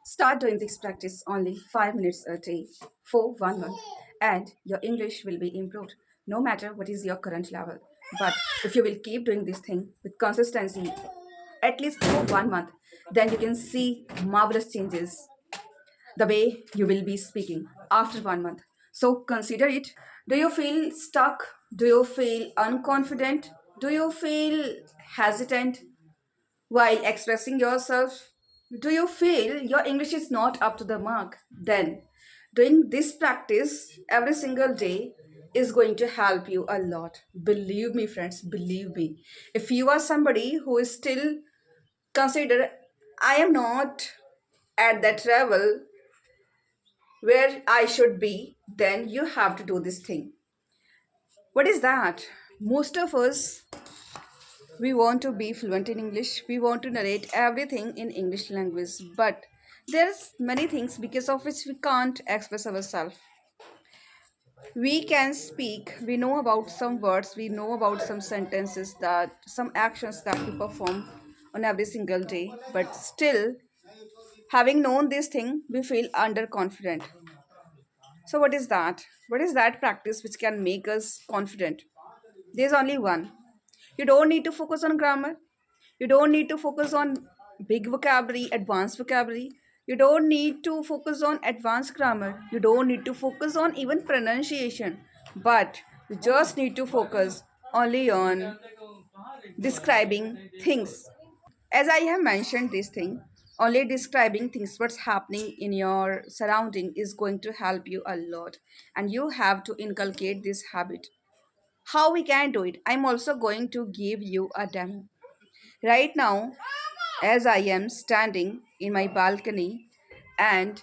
Start doing this practice only 5 minutes a day for 1 month, and your English will be improved no matter what is your current level. But if you will keep doing this thing with consistency at least for 1 month, then you can see marvelous changes the way you will be speaking after 1 month. So consider it. Do you feel stuck? Do you feel unconfident? Do you feel hesitant while expressing yourself? Do you feel your English is not up to the mark? Then doing this practice every single day is going to help you a lot. Believe me, friends, believe me. If you are somebody who is still consider I am not at that level where I should be, then you have to do this thing. What is that? Most of us, we want to be fluent in English. We want to narrate everything in English language, but there's many things because of which we can't express ourselves. We can speak, we know about some words, we know about some sentences, that some actions that we perform on every single day, but still having known this thing, we feel underconfident. So what is that? What is that practice which can make us confident? There's only one. You don't need to focus on grammar. You don't need to focus on big vocabulary, advanced vocabulary. You don't need to focus on advanced grammar. You don't need to focus on even pronunciation. But you just need to focus only on describing things. As I have mentioned this thing, only describing things, what's happening in your surrounding is going to help you a lot. And you have to inculcate this habit. How we can do it? I'm also going to give you a demo. Right now, as I am standing in my balcony, and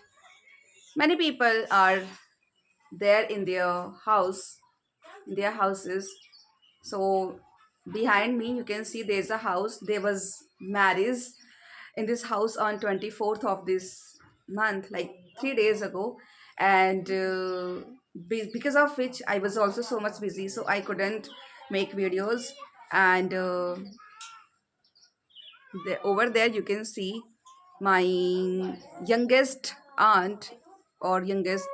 many people are there in their houses. So behind me, you can see there's a house. There was marriage in this house on 24th of this month, like 3 days ago, and because of which I was also so much busy, so I couldn't make videos. And over there you can see my youngest aunt, or youngest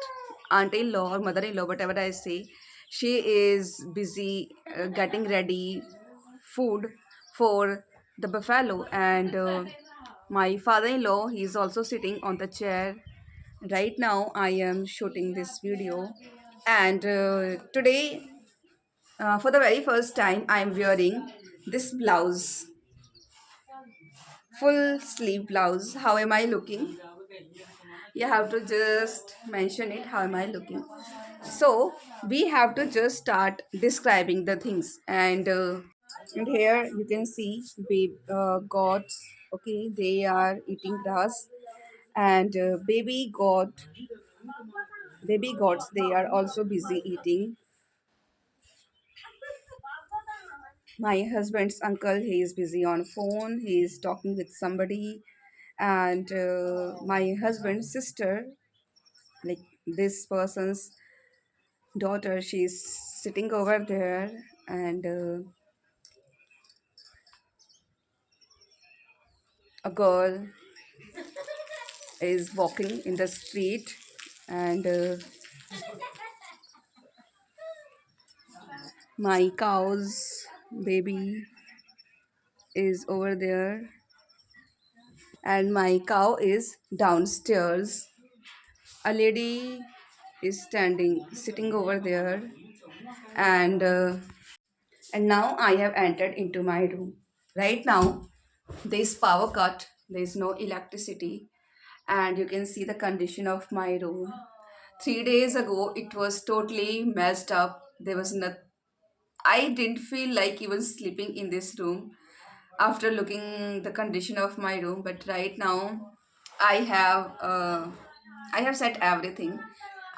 aunt-in-law or mother-in-law, whatever I say. She is busy getting ready food for the buffalo, and my father-in-law, he is also sitting on the chair. Right now I am shooting this video, and today, for the very first time, I am wearing this blouse, full sleeve blouse. How am I looking? You have to just mention it. How am I looking? So we have to just start describing the things, and here you can see goats. Okay, they are eating grass, and baby goats, they are also busy eating. My husband's uncle, he is busy on phone, he is talking with somebody. And my husband's sister, like this person's daughter, she's sitting over there. And a girl is walking in the street, and my cow's baby is over there, and my cow is downstairs. A lady is sitting over there, and now I have entered into my room. Right now, there is power cut, there is no electricity, and you can see the condition of my room. 3 days ago, it was totally messed up. There was not. I didn't feel like even sleeping in this room after looking the condition of my room. But right now, I have uh, I have set everything.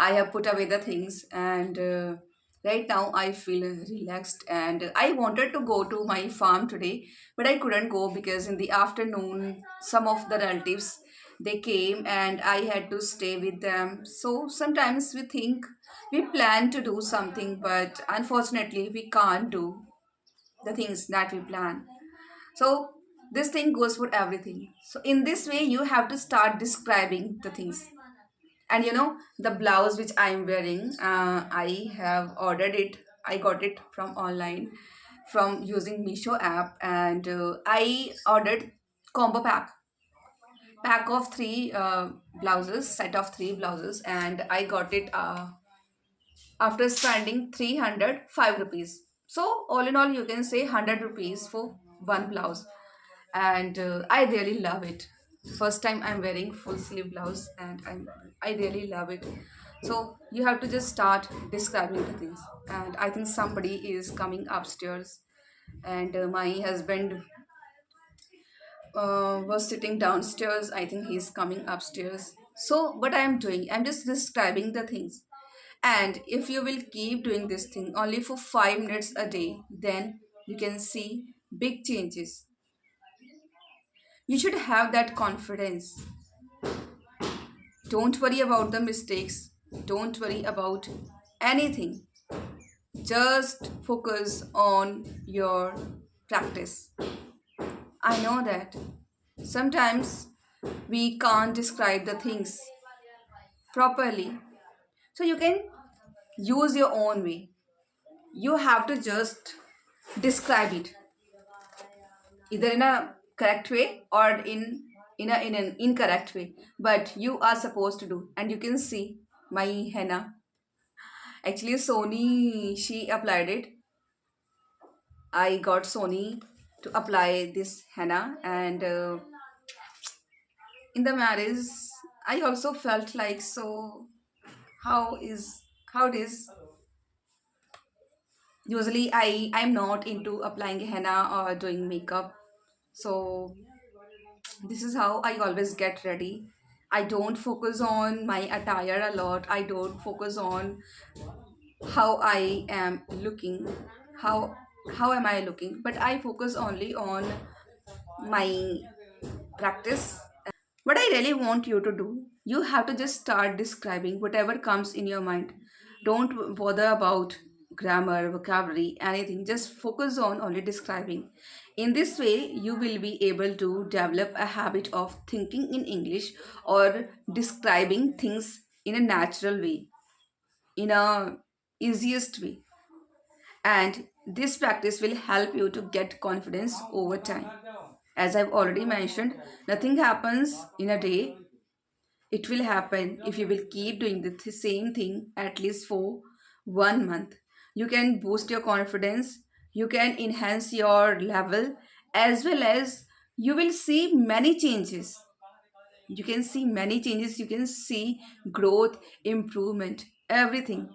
I have put away the things, and right now I feel relaxed. And I wanted to go to my farm today, but I couldn't go because in the afternoon some of the relatives, they came and I had to stay with them. So sometimes we think we plan to do something, but unfortunately we can't do the things that we plan. So This thing goes for everything. So in this way, you have to start describing the things. And the blouse which I'm wearing, I have ordered it. I got it from online, from using Meesho app, and I ordered combo pack of three blouses, set of three blouses, and I got it after spending 305 rupees. So all in all, you can say 100 rupees for one blouse, and I really love it. First time I'm wearing full sleeve blouse, and I really love it. So you have to just start describing the things. And I think somebody is coming upstairs, and my husband was sitting downstairs. I think he's coming upstairs. So what I'm doing, I'm just describing the things. And if you will keep doing this thing only for 5 minutes a day, then you can see big changes. You should have that confidence. Don't worry about the mistakes. Don't worry about anything. Just focus on your practice. I know that sometimes we can't describe the things properly. So you can use your own way. You have to just describe it either in a correct way or in an incorrect way. But you are supposed to do. And you can see my henna. Actually, Sony, she applied it. I got Sony to apply this henna, and in the marriage, I also felt like, so how is how it is. Usually, I'm not into applying henna or doing makeup, so this is how I always get ready. I don't focus on my attire a lot. I don't focus on how I am looking, how how am I looking, but I focus only on my practice. What I really want you to do, you have to just start describing whatever comes in your mind. Don't bother about grammar, vocabulary, anything. Just focus on only describing. In this way, you will be able to develop a habit of thinking in English or describing things in a natural way, in a easiest way. And this practice will help you to get confidence over time. As I've already mentioned, nothing happens in a day. It will happen if you will keep doing the same thing at least for 1 month. You can boost your confidence, you can enhance your level, as well as you will see many changes. You can see many changes, you can see growth, improvement, everything.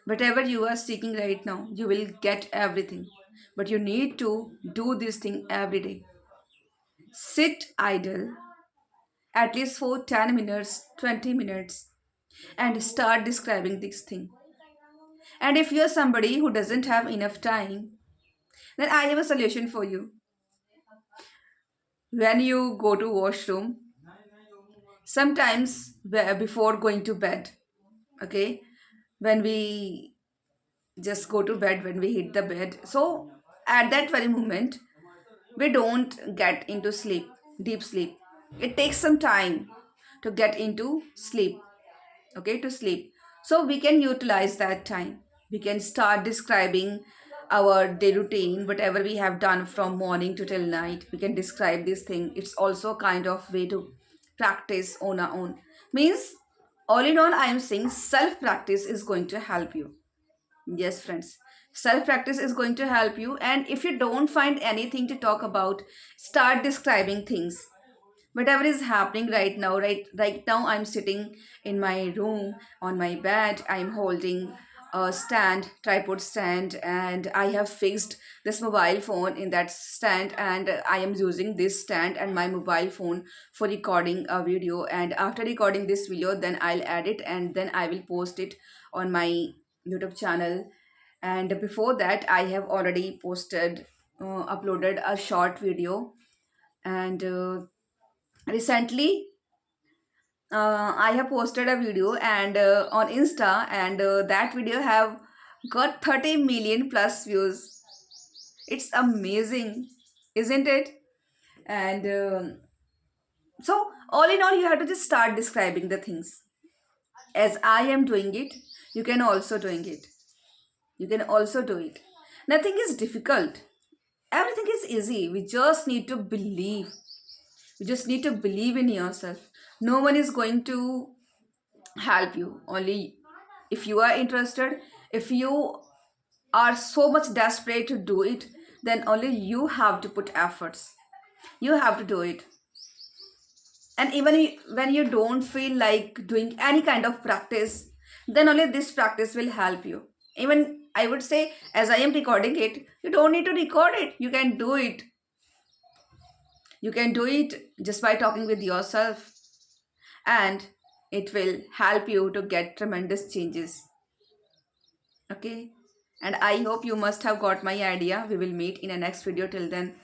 Whatever you are seeking right now, you will get everything. But you need to do this thing every day. Sit idle at least for 10 minutes, 20 minutes, and start describing this thing. And if you're somebody who doesn't have enough time, then I have a solution for you. When you go to washroom, sometimes before going to bed, okay, when we just go to bed, when we hit the bed, so at that very moment, we don't get into sleep, deep sleep. It takes some time to get into sleep, okay, to sleep. So we can utilize that time. We can start describing our day routine, whatever we have done from morning to till night. We can describe this thing. It's also a kind of way to practice on our own. Means, all in all, I am saying self practice is going to help you. Yes, friends. Self practice is going to help you. And if you don't find anything to talk about, start describing things. Whatever is happening right now, I'm sitting in my room on my bed. I'm holding a stand, tripod stand, and I have fixed this mobile phone in that stand, and I am using this stand and my mobile phone for recording a video. And after recording this video, then I'll add it and then I will post it on my YouTube channel. And before that, I have already uploaded a short video. And recently, I have posted a video and on Insta, and that video have got 30 million plus views. It's amazing, isn't it? And so, all in all, you have to just start describing the things. As I am doing it, you can also doing it. You can also do it. Nothing is difficult. Everything is easy. We just need to believe. You just need to believe in yourself. No one is going to help you. Only if you are interested, if you are so much desperate to do it, then only you have to put efforts. You have to do it. And even when you don't feel like doing any kind of practice, then only this practice will help you. Even I would say, as I am recording it, you don't need to record it. You can do it. You can do it just by talking with yourself, and it will help you to get tremendous changes. Okay, and I hope you must have got my idea. We will meet in a next video. Till then,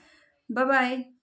bye bye.